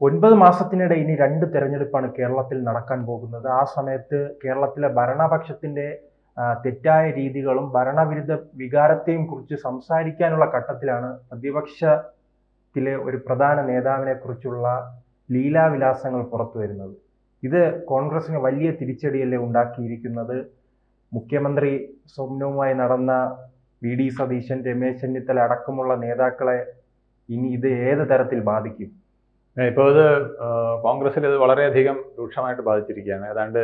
9 മാസത്തിനിടെ ഇനി 2 തെരഞ്ഞെടുപ്പാണ് കേരളത്തിൽ നടക്കാൻ പോകുന്നത്. ആ സമയത്ത് കേരളത്തിലെ ഭരണപക്ഷത്തിന്റെ തെറ്റായ രീതികളും ഭരണവിരുദ്ധ വികാരത്തെയും കുറിച്ച് സംസാരിക്കാനുള്ള ഘട്ടത്തിലാണ് പ്രതിപക്ഷത്തിലെ ഒരു പ്രധാന നേതാവിനെക്കുറിച്ചുള്ള ലീലാവിലാസങ്ങൾ പുറത്തുവരുന്നത്. ഇത് കോൺഗ്രസിന് വലിയ തിരിച്ചടിയല്ലേ ഉണ്ടാക്കിയിരിക്കുന്നത്. മുഖ്യമന്ത്രി സ്വപ്നവുമായി നടന്ന വി.ഡി. സതീശൻ, രമേശ് ചെന്നിത്തല അടക്കമുള്ള നേതാക്കളെ ഇനി ഇത് ഏത് തരത്തിൽ ബാധിക്കും? ഇപ്പോൾ ഇത് കോൺഗ്രസിൽ ഇത് വളരെയധികം രൂക്ഷമായിട്ട് ബാധിച്ചിരിക്കുകയാണ്. ഏതാണ്ട്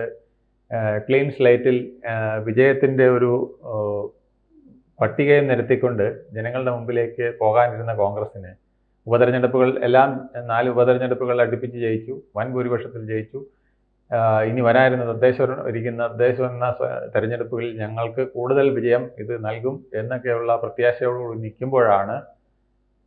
ക്ലീൻ സ്ലേറ്റിൽ വിജയത്തിൻ്റെ ഒരു പട്ടികയെ നിരത്തിക്കൊണ്ട് ജനങ്ങളുടെ മുമ്പിലേക്ക് പോകാനിരുന്ന കോൺഗ്രസിന് ഉപതെരഞ്ഞെടുപ്പുകൾ എല്ലാം 4 ഉപതെരഞ്ഞെടുപ്പുകൾ അടുപ്പിച്ച് ജയിച്ചു, വൻ ഭൂരിപക്ഷത്തിൽ ജയിച്ചു. ഇനി വരാനിരുന്ന തദ്ദേശഭരണ തെരഞ്ഞെടുപ്പുകളിൽ ഞങ്ങൾക്ക് കൂടുതൽ വിജയം ഇത് നൽകും എന്നൊക്കെയുള്ള പ്രത്യാശയോടുകൂടി നിൽക്കുമ്പോഴാണ്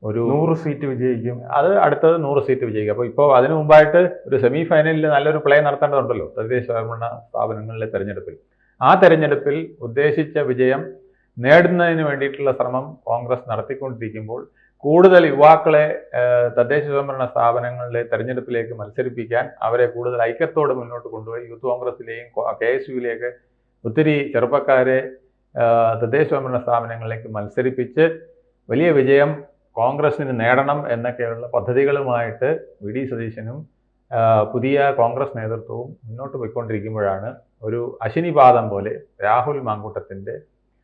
ഒരു 100 സീറ്റ് വിജയിക്കും, അത് അടുത്തത് 100 സീറ്റ് വിജയിക്കും. അപ്പോൾ ഇപ്പോൾ അതിനു മുമ്പായിട്ട് ഒരു സെമി ഫൈനലിൽ നല്ലൊരു പ്ലേ നടത്തേണ്ടതുണ്ടല്ലോ തദ്ദേശഭരണ സ്ഥാപനങ്ങളിലെ തെരഞ്ഞെടുപ്പിൽ. ആ തെരഞ്ഞെടുപ്പിൽ ഉദ്ദേശിച്ച വിജയം നേടുന്നതിന് വേണ്ടിയിട്ടുള്ള ശ്രമം കോൺഗ്രസ് നടത്തിക്കൊണ്ടിരിക്കുമ്പോൾ കൂടുതൽ യുവാക്കളെ തദ്ദേശ സ്വയംഭരണ സ്ഥാപനങ്ങളിലെ തെരഞ്ഞെടുപ്പിലേക്ക് മത്സരിപ്പിക്കാൻ, അവരെ കൂടുതൽ ഐക്യത്തോടെ മുന്നോട്ട് കൊണ്ടുപോയി യൂത്ത് കോൺഗ്രസിലെയും KSUവിലേക്ക് ഒത്തിരി ചെറുപ്പക്കാരെ തദ്ദേശ സ്വയംഭരണ സ്ഥാപനങ്ങളിലേക്ക് മത്സരിപ്പിച്ച് വലിയ വിജയം കോൺഗ്രസിന് നേടണം എന്നൊക്കെയുള്ള പദ്ധതികളുമായിട്ട് വി.ഡി. സതീശനും പുതിയ കോൺഗ്രസ് നേതൃത്വവും മുന്നോട്ട് പോയിക്കൊണ്ടിരിക്കുമ്പോഴാണ് ഒരു അശനിപാതം പോലെ രാഹുൽ മാങ്കൂട്ടത്തിൻ്റെ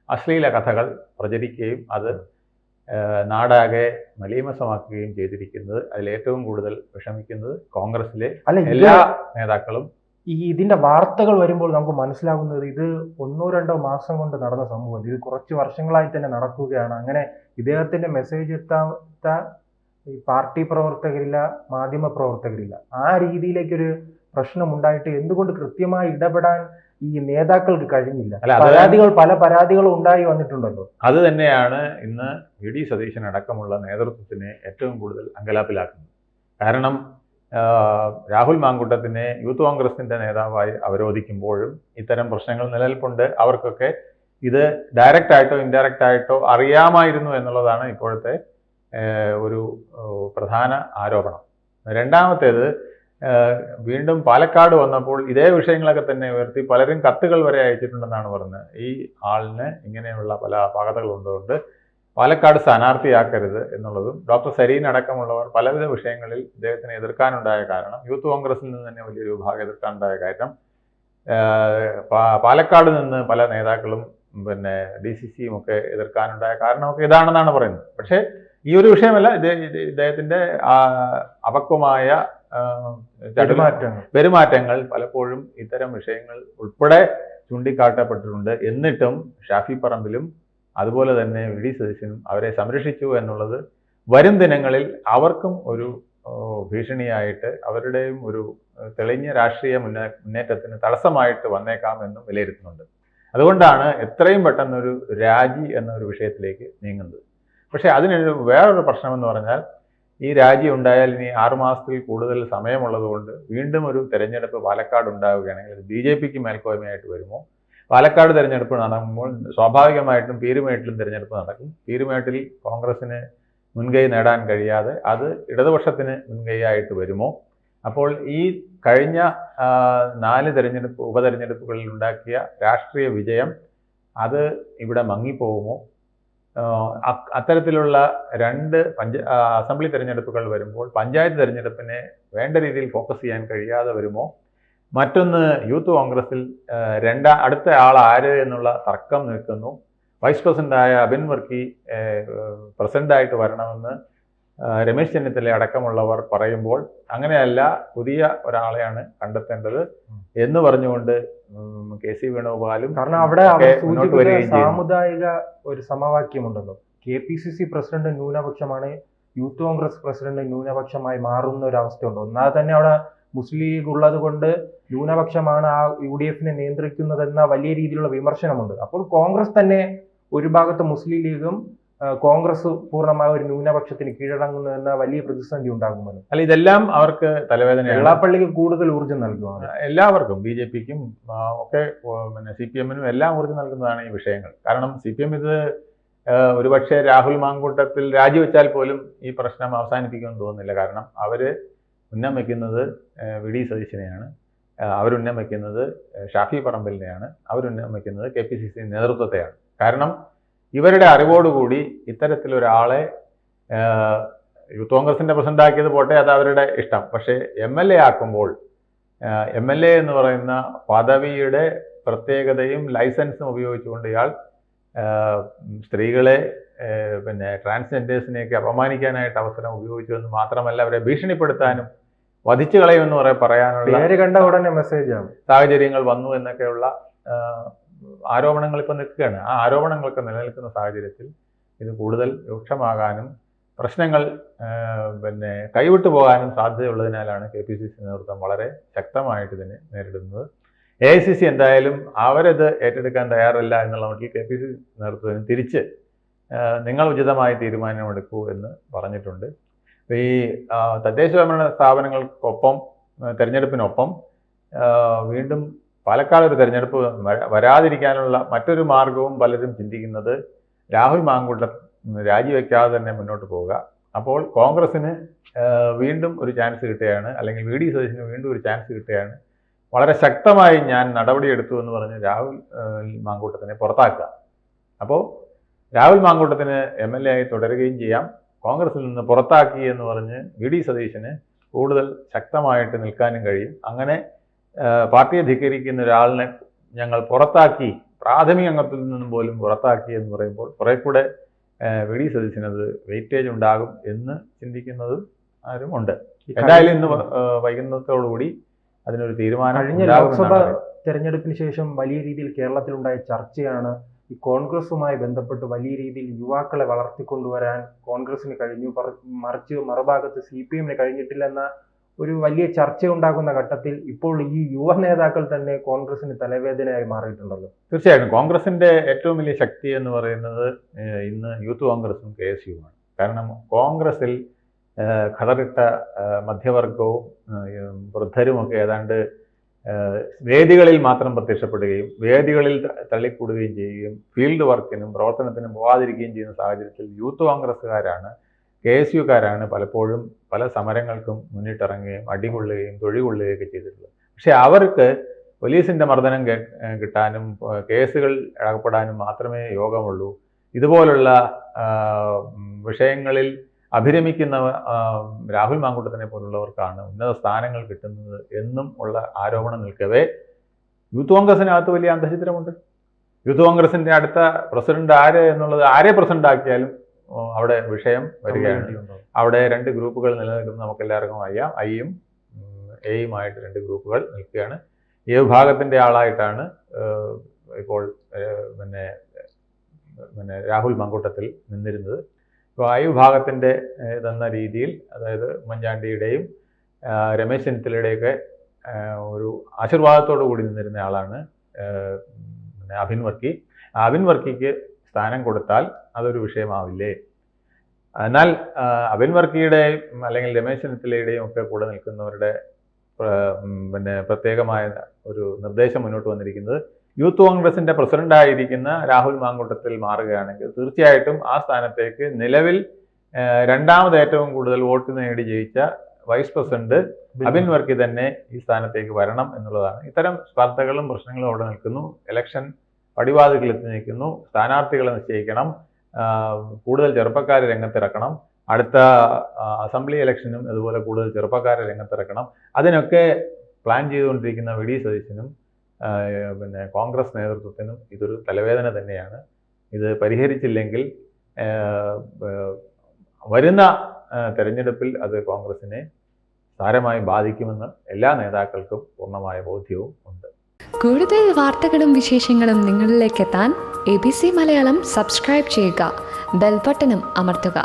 അശ്ലീല കഥകൾ പ്രചരിക്കുകയും അത് നാടാകെ മലീമസമാക്കുകയും ചെയ്തിരിക്കുന്നത്. അതിലേറ്റവും കൂടുതൽ വിഷമിക്കുന്നത് കോൺഗ്രസിലെ എല്ലാ നേതാക്കളും. ഇതിന്റെ വാർത്തകൾ വരുമ്പോൾ നമുക്ക് മനസ്സിലാകുന്നത് ഇത് 1-2 മാസം കൊണ്ട് നടന്ന സംഭവം, ഇത് കുറച്ച് വർഷങ്ങളായി തന്നെ നടക്കുകയാണ്. അങ്ങനെ ഇദ്ദേഹത്തിന്റെ മെസ്സേജ് എത്താത്ത ഈ പാർട്ടി പ്രവർത്തകരില്ല, മാധ്യമ പ്രവർത്തകരില്ല. ആ രീതിയിലേക്കൊരു പ്രശ്നം ഉണ്ടായിട്ട് എന്തുകൊണ്ട് കൃത്യമായി ഇടപെടാൻ ഈ നേതാക്കൾക്ക് കഴിഞ്ഞില്ല? പല പരാതികളും ഉണ്ടായി വന്നിട്ടുണ്ടല്ലോ. അത് തന്നെയാണ് ഇന്ന് വി.ഡി. സതീശൻ അടക്കമുള്ള നേതൃത്വത്തിനെ ഏറ്റവും കൂടുതൽ അങ്കലാപ്പിലാക്കുന്നത്. കാരണം രാഹുൽ മാങ്കൂട്ടത്തിനെ യൂത്ത് കോൺഗ്രസിന്റെ നേതാവായി അവരോധിക്കുമ്പോഴും ഇത്തരം പ്രശ്നങ്ങൾ നിലനിൽപ്പുണ്ട്. അവർക്കൊക്കെ ഇത് ഡയറക്റ്റ് ആയിട്ടോ ഇൻഡയറക്റ്റ് ആയിട്ടോ അറിയാമായിരുന്നു എന്നുള്ളതാണ് ഇപ്പോഴത്തെ ഒരു പ്രധാന ആരോപണം. രണ്ടാമത്തേത്, വീണ്ടും പാലക്കാട് വന്നപ്പോൾ ഇതേ വിഷയങ്ങളൊക്കെ തന്നെ ഉയർത്തി പലരും കത്തുകൾ വരെ അയച്ചിട്ടുണ്ടെന്നാണ് പറയുന്നത്. ഈ ആളിന് ഇങ്ങനെയുള്ള പല അപാകതകളുള്ളതുകൊണ്ട് പാലക്കാട് സ്ഥാനാർത്ഥിയാക്കരുത് എന്നുള്ളതും, ഡോക്ടർ സരീൻ അടക്കമുള്ളവർ പലവിധ വിഷയങ്ങളിൽ ഇദ്ദേഹത്തിനെ എതിർക്കാനുണ്ടായ കാരണം, യൂത്ത് കോൺഗ്രസിൽ നിന്ന് തന്നെ വലിയൊരു വിഭാഗം എതിർക്കാനുണ്ടായ കാരണം, പാലക്കാട് നിന്ന് പല നേതാക്കളും പിന്നെ DCCയും ഒക്കെ എതിർക്കാനുണ്ടായ കാരണമൊക്കെ ഇതാണെന്നാണ് പറയുന്നത്. പക്ഷേ ഈ ഒരു വിഷയമല്ല, ഇദ്ദേഹത്തിൻ്റെ അപക്വമായ പെരുമാറ്റങ്ങൾ പലപ്പോഴും ഇത്തരം വിഷയങ്ങൾ ഉൾപ്പെടെ ചൂണ്ടിക്കാട്ടപ്പെട്ടിട്ടുണ്ട്. എന്നിട്ടും ഷാഫി പറമ്പിലും അതുപോലെ തന്നെ വി.ഡി. സതീശനും അവരെ സംരക്ഷിച്ചു എന്നുള്ളത് വരും ദിനങ്ങളിൽ അവർക്കും ഒരു ഭീഷണിയായിട്ട്, അവരുടെയും ഒരു തെളിഞ്ഞ രാഷ്ട്രീയ മുന്നേറ്റത്തിന് തടസ്സമായിട്ട് വന്നേക്കാമെന്നും വിലയിരുത്തുന്നുണ്ട്. അതുകൊണ്ടാണ് എത്രയും പെട്ടെന്നൊരു രാജി എന്നൊരു വിഷയത്തിലേക്ക് നീങ്ങുന്നത്. പക്ഷേ അതിനൊരു വേറൊരു പ്രശ്നമെന്ന് പറഞ്ഞാൽ, ഈ രാജി ഉണ്ടായാൽ ഇനി 6 മാസത്തിൽ കൂടുതൽ സമയമുള്ളത് കൊണ്ട് വീണ്ടും ഒരു തെരഞ്ഞെടുപ്പ് പാലക്കാട് ഉണ്ടാവുകയാണെങ്കിൽ അത് BJPക്ക് മേൽക്കോയ്മയായിട്ട് വരുമോ? പാലക്കാട് തെരഞ്ഞെടുപ്പ് നടക്കുമ്പോൾ സ്വാഭാവികമായിട്ടും പീരുമേട്ടിലും തെരഞ്ഞെടുപ്പ് നടക്കും. പീരുമേട്ടിൽ കോൺഗ്രസിന് മുൻകൈ നേടാൻ കഴിയാതെ അത് ഇടതുപക്ഷത്തിന് മുൻകൈയായിട്ട് വരുമോ? അപ്പോൾ ഈ കഴിഞ്ഞ 4 ഉപതെരഞ്ഞെടുപ്പുകളിൽ ഉണ്ടാക്കിയ രാഷ്ട്രീയ വിജയം അത് ഇവിടെ മങ്ങിപ്പോകുമോ? അത്തരത്തിലുള്ള 2 അസംബ്ലി തെരഞ്ഞെടുപ്പുകൾ വരുമ്പോൾ പഞ്ചായത്ത് തെരഞ്ഞെടുപ്പിനെ വേണ്ട രീതിയിൽ ഫോക്കസ് ചെയ്യാൻ കഴിയാതെ വരുമോ? മറ്റൊന്ന്, യൂത്ത് കോൺഗ്രസിൽ അടുത്ത ആൾ ആര് എന്നുള്ള തർക്കം നിൽക്കുന്നു. വൈസ് പ്രസിഡന്റായ അബിൻ വർക്കി പ്രസിഡന്റായിട്ട് വരണമെന്ന് രമേശ് ചെന്നിത്തല അടക്കമുള്ളവർ പറയുമ്പോൾ അങ്ങനെയല്ല, പുതിയ ഒരാളെയാണ് കണ്ടെത്തേണ്ടത് എന്ന് പറഞ്ഞുകൊണ്ട് KC വേണുഗോപാലും, കാരണം അവിടെ സാമുദായിക ഒരു സമവാക്യമുണ്ടല്ലോ. KPCC പ്രസിഡന്റ് ന്യൂനപക്ഷമാണ്, യൂത്ത് കോൺഗ്രസ് പ്രസിഡന്റ് ന്യൂനപക്ഷമായി മാറുന്ന ഒരു അവസ്ഥയുണ്ട്. ഒന്നാമത് തന്നെ അവിടെ മുസ്ലിം ലീഗ് ഉള്ളത് കൊണ്ട് ന്യൂനപക്ഷമാണ് ആ UDFനെ നിയന്ത്രിക്കുന്നതെന്ന വലിയ രീതിയിലുള്ള വിമർശനമുണ്ട്. അപ്പോൾ കോൺഗ്രസ് തന്നെ ഒരു ഭാഗത്ത് മുസ്ലിം ലീഗും കോൺഗ്രസ് പൂർണ്ണമായ ഒരു ന്യൂനപക്ഷത്തിന് കീഴടങ്ങുന്നു എന്ന വലിയ പ്രതിസന്ധി ഉണ്ടാകുമല്ലോ. അല്ല, ഇതെല്ലാം അവർക്ക് തലവേദന. വെള്ളാപ്പള്ളിക്ക് കൂടുതൽ ഊർജ്ജം നൽകുവാണ്. എല്ലാവർക്കും, BJPക്കും ഒക്കെ പിന്നെ CPMനും എല്ലാം ഊർജ്ജം നൽകുന്നതാണ് ഈ വിഷയങ്ങൾ. കാരണം CPM ഇത് ഒരുപക്ഷെ രാഹുൽ മാങ്കൂട്ടത്തിൽ രാജിവെച്ചാൽ പോലും ഈ പ്രശ്നം അവസാനിപ്പിക്കുമെന്ന് തോന്നുന്നില്ല. കാരണം അവര് ഉന്നം വയ്ക്കുന്നത് വി ഡി സതീശനെയാണ്, അവരുന്നം വയ്ക്കുന്നത് ഷാഫി പറമ്പിലിനെയാണ്, അവരുന്നം വയ്ക്കുന്നത് KPCC നേതൃത്വത്തെയാണ്. കാരണം ഇവരുടെ അറിവോടുകൂടി ഇത്തരത്തിലൊരാളെ യൂത്ത് കോൺഗ്രസിൻ്റെ പ്രസിഡന്റ് ആക്കിയത് പോട്ടെ, അത് അവരുടെ ഇഷ്ടം. പക്ഷേ MLA ആക്കുമ്പോൾ MLA എന്ന് പറയുന്ന പദവിയുടെ പ്രത്യേകതയും ലൈസൻസും ഉപയോഗിച്ചുകൊണ്ട് ഇയാൾ സ്ത്രീകളെ ട്രാൻസ്ജെൻഡേഴ്സിനെയൊക്കെ അപമാനിക്കാനായിട്ട് അവസരം ഉപയോഗിച്ചു എന്ന് മാത്രമല്ല, അവരെ ഭീഷണിപ്പെടുത്താനും വധിച്ചു കളയുമെന്ന് പറയാനുള്ള പേര് കണ്ട ഉടനെ മെസ്സേജ് ആണ് സാഹചര്യങ്ങൾ വന്നു എന്നൊക്കെയുള്ള ആരോപണങ്ങൾ ഇപ്പം നിൽക്കുകയാണ്. ആ ആരോപണങ്ങളൊക്കെ നിലനിൽക്കുന്ന സാഹചര്യത്തിൽ ഇത് കൂടുതൽ രൂക്ഷമാകാനും പ്രശ്നങ്ങൾ കൈവിട്ടു പോകാനും സാധ്യതയുള്ളതിനാലാണ് KPCC നേതൃത്വം വളരെ ശക്തമായിട്ട് ഇതിനെ നേരിടുന്നത്. AICC എന്തായാലും അവരത് ഏറ്റെടുക്കാൻ തയ്യാറല്ല എന്നുള്ള മട്ടിൽ KPCC നേതൃത്വത്തിന് തിരിച്ച് നിങ്ങൾ ഉചിതമായ തീരുമാനമെടുക്കൂ എന്ന് പറഞ്ഞിട്ടുണ്ട്. ഈ തദ്ദേശഭരണ സ്ഥാപനങ്ങൾക്കൊപ്പം തെരഞ്ഞെടുപ്പിനൊപ്പം വീണ്ടും പാലക്കാട് ഒരു തെരഞ്ഞെടുപ്പ് വരാതിരിക്കാനുള്ള മറ്റൊരു മാർഗവും പലരും ചിന്തിക്കുന്നത് രാഹുൽ മാങ്കൂട്ടം രാജിവെക്കാതെ തന്നെ മുന്നോട്ട് പോവുക. അപ്പോൾ കോൺഗ്രസിന് വീണ്ടും ഒരു ചാൻസ് കിട്ടുകയാണ്, അല്ലെങ്കിൽ VD സതീശന് വീണ്ടും ഒരു ചാൻസ് കിട്ടുകയാണ്. വളരെ ശക്തമായി ഞാൻ നടപടിയെടുത്തു എന്ന് പറഞ്ഞ് രാഹുൽ മാങ്കൂട്ടത്തിനെ പുറത്താക്കുക. അപ്പോൾ രാഹുൽ മാങ്കൂട്ടത്തിന് MLA ആയി തുടരുകയും ചെയ്യാം. കോൺഗ്രസിൽ നിന്ന് പുറത്താക്കി എന്ന് പറഞ്ഞ് VD സതീശന് കൂടുതൽ ശക്തമായിട്ട് നിൽക്കാനും കഴിയും. അങ്ങനെ പാർട്ടിയെ ധിക്കരിക്കുന്ന ഒരാളിനെ ഞങ്ങൾ പുറത്താക്കി, പ്രാഥമിക അംഗത്തിൽ നിന്നും പോലും പുറത്താക്കി എന്ന് പറയുമ്പോൾ കുറെ കൂടെ VD സതീശനത് വെയിറ്റേജ് ഉണ്ടാകും എന്ന് ചിന്തിക്കുന്നതും ആരും ഉണ്ട്. എന്തായാലും ഇന്ന് വൈകുന്നതോടുകൂടി അതിനൊരു തീരുമാനം. കഴിഞ്ഞ ലോക്സഭാ തെരഞ്ഞെടുപ്പിന് ശേഷം വലിയ രീതിയിൽ കേരളത്തിലുണ്ടായ ചർച്ചയാണ് ഈ കോൺഗ്രസുമായി ബന്ധപ്പെട്ട് വലിയ രീതിയിൽ യുവാക്കളെ വളർത്തിക്കൊണ്ടുവരാൻ കോൺഗ്രസിന് കഴിഞ്ഞു, മറുഭാഗത്ത് CPM-ന് കഴിഞ്ഞിട്ടില്ലെന്ന ഒരു വലിയ ചർച്ച ഉണ്ടാകുന്ന ഘട്ടത്തിൽ ഇപ്പോൾ ഈ യുവ നേതാക്കൾ തന്നെ കോൺഗ്രസിന് തലവേദനയായി മാറിയിട്ടുണ്ടല്ലോ. തീർച്ചയായിട്ടും കോൺഗ്രസിന്റെ ഏറ്റവും വലിയ ശക്തി എന്ന് പറയുന്നത് ഇന്ന് യൂത്ത് കോൺഗ്രസും KSU-മാണ്. കാരണം കോൺഗ്രസിൽ ഖടറിട്ട മധ്യവർഗവും വൃദ്ധരുമൊക്കെ ഏതാണ്ട് വേദികളിൽ മാത്രം പ്രത്യക്ഷപ്പെടുകയും വേദികളിൽ തള്ളിക്കൂടുകയും ചെയ്യുകയും ഫീൽഡ് വർക്കിനും പ്രവർത്തനത്തിനും പോകാതിരിക്കുകയും ചെയ്യുന്ന സാഹചര്യത്തിൽ യൂത്ത് കോൺഗ്രസ്സുകാരാണ്, KSU-കാരാണ് പലപ്പോഴും പല സമരങ്ങൾക്കും മുന്നിട്ടിറങ്ങുകയും അടികൊള്ളുകയും തൊഴികൊള്ളുകയൊക്കെ ചെയ്തിട്ടുള്ളത്. പക്ഷെ അവർക്ക് പോലീസിൻ്റെ മർദ്ദനം കിട്ടാനും കേസുകൾ അകപ്പെടാനും മാത്രമേ യോഗമുള്ളൂ. ഇതുപോലുള്ള വിഷയങ്ങളിൽ അഭിരമിക്കുന്ന രാഹുൽ മാങ്കൂട്ടത്തിനെ പോലുള്ളവർക്കാണ് ഉന്നത സ്ഥാനങ്ങൾ കിട്ടുന്നത് എന്നും ഉള്ള ആരോപണം നിൽക്കവേ യൂത്ത് കോൺഗ്രസിനകത്ത് വലിയ അന്തഃഛിദ്രമുണ്ട്. യൂത്ത് കോൺഗ്രസിൻ്റെ അടുത്ത പ്രസിഡന്റ് ആര് എന്നുള്ളത്, ആരെ പ്രസിഡന്റ് ആക്കിയാലും അവിടെ വിഷയം വരികയാണ്. അവിടെ രണ്ട് ഗ്രൂപ്പുകൾ നിലനിൽക്കുന്നത് നമുക്കെല്ലാവർക്കും അറിയാം. ഐയും എയുമായിട്ട് രണ്ട് ഗ്രൂപ്പുകൾ നിൽക്കുകയാണ്. ഈ വിഭാഗത്തിൻ്റെ ആളായിട്ടാണ് ഇപ്പോൾ രാഹുൽ മാങ്കൂട്ടത്തിൽ നിന്നിരുന്നത്. ഇപ്പോൾ ഐ വിഭാഗത്തിൻ്റെ എന്ന രീതിയിൽ, അതായത് ഉമ്മൻചാണ്ടിയുടെയും രമേശ് ചെന്നിത്തലയുടെയൊക്കെ ഒരു ആശീർവാദത്തോടു കൂടി നിന്നിരുന്ന ആളാണ് അഭിൻ വർക്കി. അഭിൻ വർക്കിക്ക് സ്ഥാനം കൊടുത്താൽ അതൊരു വിഷയമാവില്ലേ? എന്നാൽ അഭിൻ വർക്കിയുടെയും അല്ലെങ്കിൽ രമേശ് ചെന്നിത്തലയുടെയും ഒക്കെ കൂടെ നിൽക്കുന്നവരുടെ പ്രത്യേകമായ ഒരു നിർദ്ദേശം മുന്നോട്ട് വന്നിരിക്കുന്നത് യൂത്ത് കോൺഗ്രസിന്റെ പ്രസിഡന്റായിരിക്കുന്ന രാഹുൽ മാങ്കൂട്ടത്തിൽ മാറുകയാണെങ്കിൽ തീർച്ചയായിട്ടും ആ സ്ഥാനത്തേക്ക് നിലവിൽ രണ്ടാമത് ഏറ്റവും കൂടുതൽ വോട്ട് നേടി ജയിച്ച വൈസ് പ്രസിഡന്റ് അഭിൻ വർക്കി തന്നെ ഈ സ്ഥാനത്തേക്ക് വരണം എന്നുള്ളതാണ്. ഇത്തരം സ്പർദ്ധകളും പ്രശ്നങ്ങളും അവിടെ നിൽക്കുന്നു. ഇലക്ഷൻ പടിവാതിൽക്കലെത്തി നിൽക്കുന്നു. സ്ഥാനാർത്ഥികളെ നിശ്ചയിക്കണം, കൂടുതൽ ചെറുപ്പക്കാരെ രംഗത്തിറക്കണം. അടുത്ത അസംബ്ലി ഇലക്ഷനും അതുപോലെ കൂടുതൽ ചെറുപ്പക്കാരെ രംഗത്തിറക്കണം. അതിനൊക്കെ പ്ലാൻ ചെയ്തുകൊണ്ടിരിക്കുന്ന VD സതീശനും കോൺഗ്രസ് നേതൃത്വത്തിനും ഇതൊരു തലവേദന തന്നെയാണ്. ഇത് പരിഹരിച്ചില്ലെങ്കിൽ വരുന്ന തെരഞ്ഞെടുപ്പിൽ അത് കോൺഗ്രസിനെ സാരമായി ബാധിക്കുമെന്ന് എല്ലാ നേതാക്കൾക്കും പൂർണ്ണമായ ബോധ്യവും ഉണ്ട്. കൂടുതൽ വാർത്തകളും വിശേഷങ്ങളും നിങ്ങളിലേക്ക് എത്താൻ ABC മലയാളം സബ്സ്ക്രൈബ് ചെയ്യുക, ബെൽ ബട്ടണും അമർത്തുക.